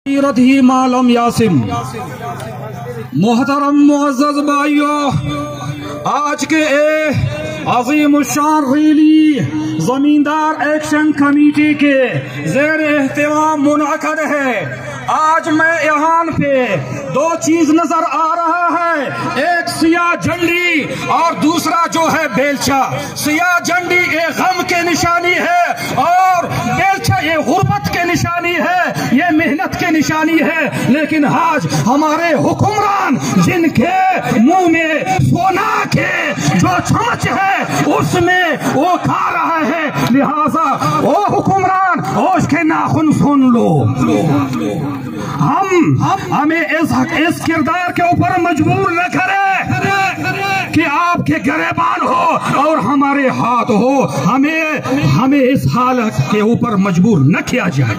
ही मालम यासिम। मोहतरम मुअज़्ज़ज़ भाइयों, आज के अज़ीम शान रैली जमींदार एक्शन कमेटी के ज़ेर एहतमाम मुनअक़द है। आज मैं यहाँ पे दो चीज नजर आ रहा है, एक सियाह झंडी और दूसरा जो है बेलचा। सियाह झंडी ये गम के निशानी है और बेलचा ये गुर्बत के निशानी है, ये मेहनत के निशानी है। लेकिन आज हमारे हुक्मरान जिनके मुंह में सोना के जो चमच है उसमें वो खा रहा है, लिहाजा वो हुक्मरान उसके नाखून सुन लो। हमें इस किरदार के ऊपर मजबूर न करें कि आपके गिरबान हो और हमारे हाथ हो। हमें इस हालत के ऊपर मजबूर न किया जाए।